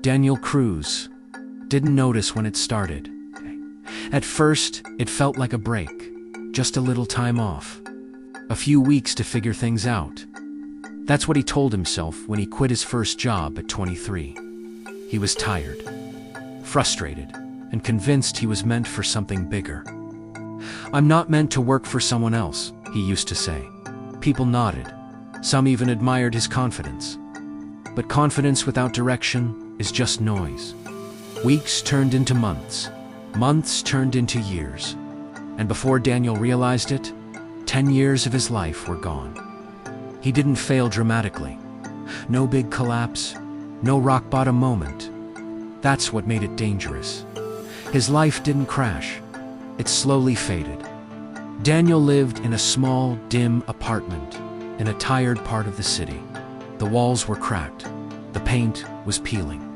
Daniel Cruz didn't notice when it started. At first, it felt like a break, just a little time off. A few weeks to figure things out. That's what he told himself when he quit his first job at 23. He was tired, frustrated, and convinced he was meant for something bigger. "I'm not meant to work for someone else," he used to say. People nodded. Some even admired his confidence. But confidence without direction is just noise. Weeks turned into months. Months turned into years. And before Daniel realized it, 10 years of his life were gone. He didn't fail dramatically. No big collapse, no rock bottom moment. That's what made it dangerous. His life didn't crash. It slowly faded. Daniel lived in a small, dim apartment in a tired part of the city. The walls were cracked. The paint was peeling.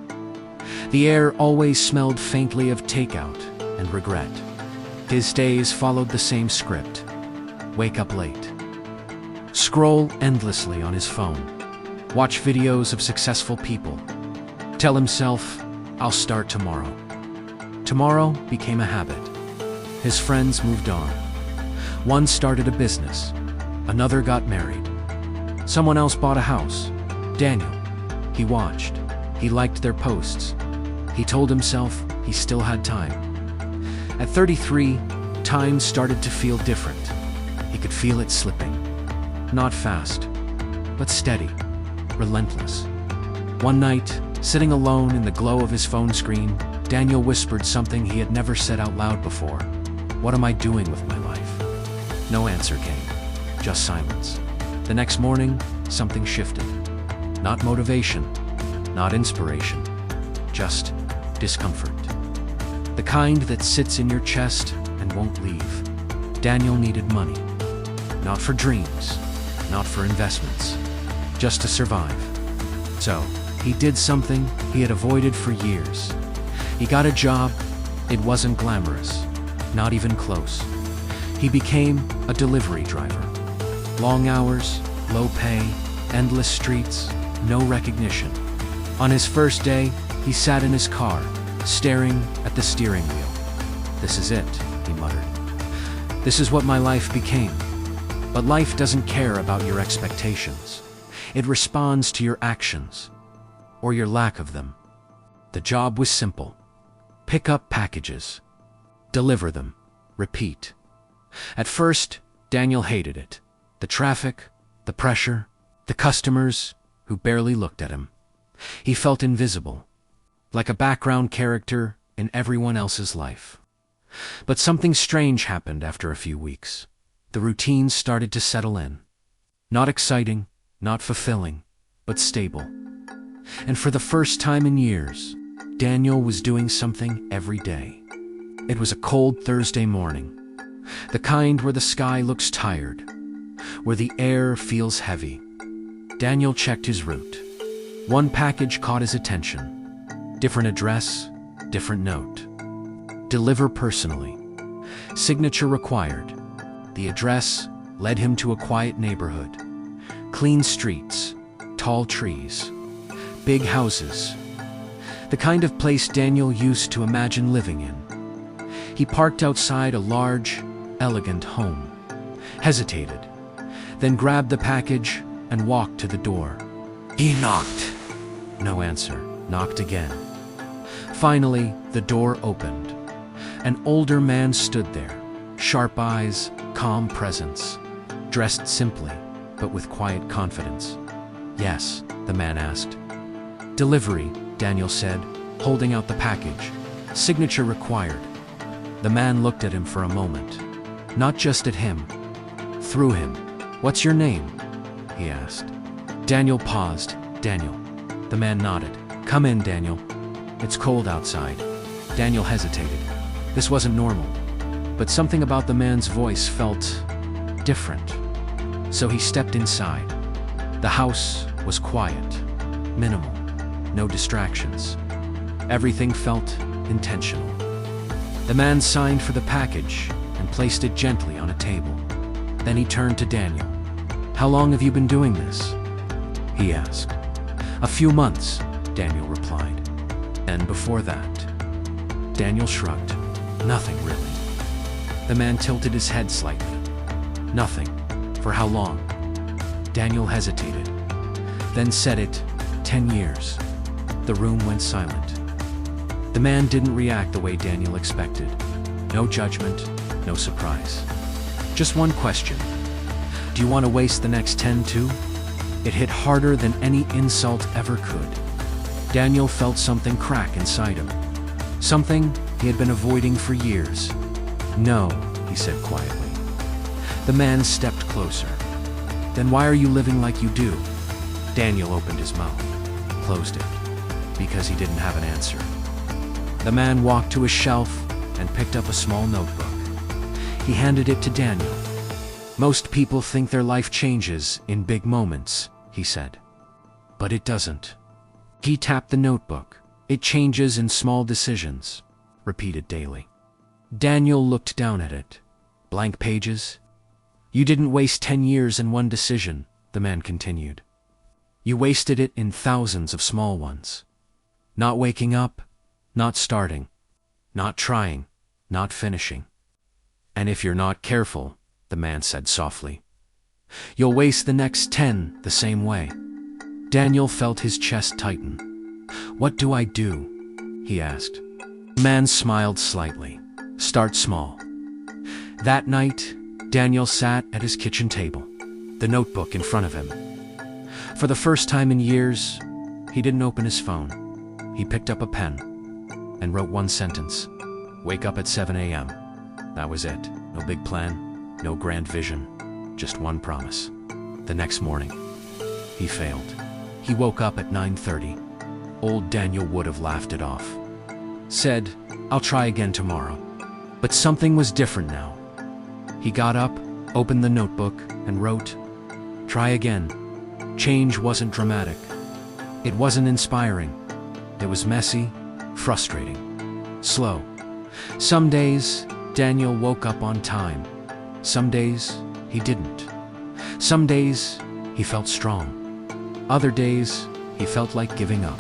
The air always smelled faintly of takeout and regret. His days followed the same script. Wake up late. Scroll endlessly on his phone. Watch videos of successful people. Tell himself, "I'll start tomorrow." Tomorrow became a habit. His friends moved on. One started a business. Another got married. Someone else bought a house. Daniel. He watched. He liked their posts. He told himself he still had time. At 33, time started to feel different. He could feel it slipping. Not fast, but steady, relentless. One night, sitting alone in the glow of his phone screen, Daniel whispered something he had never said out loud before. "What am I doing with my life?" No answer came, just silence. The next morning, something shifted. Not motivation, not inspiration, just discomfort. The kind that sits in your chest and won't leave. Daniel needed money. Not for dreams, not for investments, just to survive. So, he did something he had avoided for years. He got a job. It wasn't glamorous, not even close. He became a delivery driver. Long hours, low pay, endless streets, no recognition. On his first day, he sat in his car, staring at the steering wheel. "This is it," he muttered. "This is what my life became." But life doesn't care about your expectations. It responds to your actions, or your lack of them. The job was simple. Pick up packages. Deliver them. Repeat. At first, Daniel hated it. The traffic, the pressure, the customers who barely looked at him. He felt invisible, like a background character in everyone else's life. But something strange happened after a few weeks. The routine started to settle in. Not exciting, not fulfilling, but stable. And for the first time in years, Daniel was doing something every day. It was a cold Thursday morning. The kind where the sky looks tired, where the air feels heavy. Daniel checked his route. One package caught his attention. Different address, different note. Deliver personally. Signature required. The address led him to a quiet neighborhood. Clean streets, tall trees, big houses. The kind of place Daniel used to imagine living in. He parked outside a large, elegant home, hesitated, then grabbed the package and walked to the door. He knocked. No answer. Knocked again. Finally, the door opened. An older man stood there, sharp eyes, calm presence, dressed simply, but with quiet confidence. "Yes," the man asked. "Delivery," Daniel said, holding out the package. "Signature required." The man looked at him for a moment. Not just at him. Through him. "What's your name?" he asked. Daniel paused. "Daniel." The man nodded. "Come in, Daniel. It's cold outside." Daniel hesitated. This wasn't normal. But something about the man's voice felt different. So he stepped inside. The house was quiet, minimal, no distractions. Everything felt intentional. The man signed for the package and placed it gently on a table. Then he turned to Daniel. "How long have you been doing this?" he asked. "A few months," Daniel replied. then before that? Daniel shrugged. Nothing, really. The man tilted his head slightly. Nothing. For how long? Daniel hesitated, then said it, 10 years. The room went silent. The man didn't react the way Daniel expected. No judgment, no surprise. Just one question. Do you want to waste the next 10 too? It hit harder than any insult ever could. Daniel felt something crack inside him. Something he had been avoiding for years. No, he said quietly. The man stepped closer. Then why are you living like you do? Daniel opened his mouth, closed it, because he didn't have an answer. The man walked to a shelf and picked up a small notebook. He handed it to Daniel. Most people think their life changes in big moments, he said. But it doesn't. He tapped the notebook. It changes in small decisions, repeated daily. Daniel looked down at it. Blank pages. You didn't waste 10 years in one decision, the man continued. You wasted it in thousands of small ones. Not waking up, not starting, not trying, not finishing. And if you're not careful, the man said softly, you'll waste the next 10 the same way. Daniel felt his chest tighten. What do I do? He asked. The man smiled slightly. Start small. That night, Daniel sat at his kitchen table, the notebook in front of him. For the first time in years, he didn't open his phone. He picked up a pen and wrote one sentence. Wake up at 7 a.m. That was it. No big plan, no grand vision, just one promise. The next morning, he failed. He woke up at 9:30. Old Daniel would have laughed it off. Said, I'll try again tomorrow. But something was different now. He got up, opened the notebook, and wrote, try again. Change wasn't dramatic. It wasn't inspiring. It was messy, frustrating, slow. Some days, Daniel woke up on time. Some days, he didn't. Some days, he felt strong. Other days, he felt like giving up.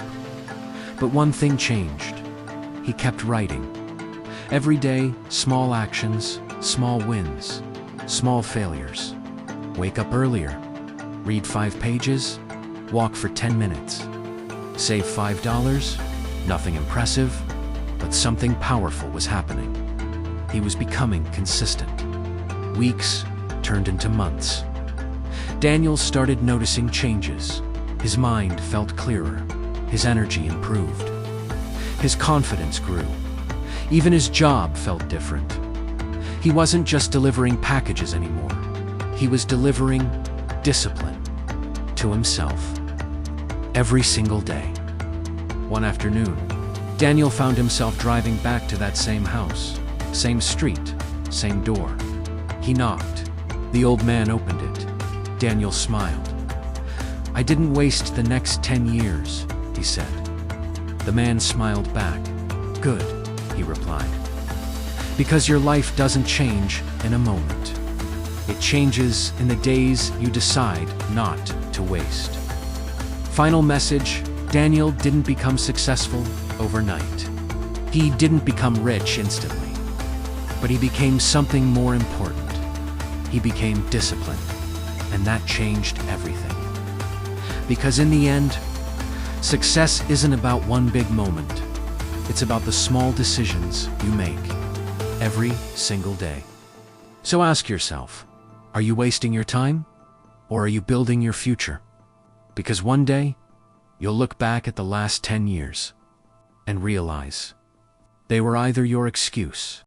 But one thing changed. He kept writing. Every day, small actions, small wins, small failures. Wake up earlier. Read 5 pages. Walk for 10 minutes. Save $5. Nothing impressive, but something powerful was happening. He was becoming consistent. Weeks turned into months. Daniel started noticing changes. His mind felt clearer. His energy improved. His confidence grew. Even his job felt different. He wasn't just delivering packages anymore. He was delivering discipline to himself every single day. One afternoon, Daniel found himself driving back to that same house, same street, same door. He knocked. The old man opened it. Daniel smiled. I didn't waste the next 10 years, he said. The man smiled back. Good, he replied. Because your life doesn't change in a moment. It changes in the days you decide not to waste. Final message, Daniel didn't become successful overnight. He didn't become rich instantly. But he became something more important. He became disciplined. And that changed everything. Because in the end, success isn't about one big moment. It's about the small decisions you make every single day. So ask yourself, are you wasting your time? Or are you building your future? Because one day, you'll look back at the last 10 years and realize they were either your excuse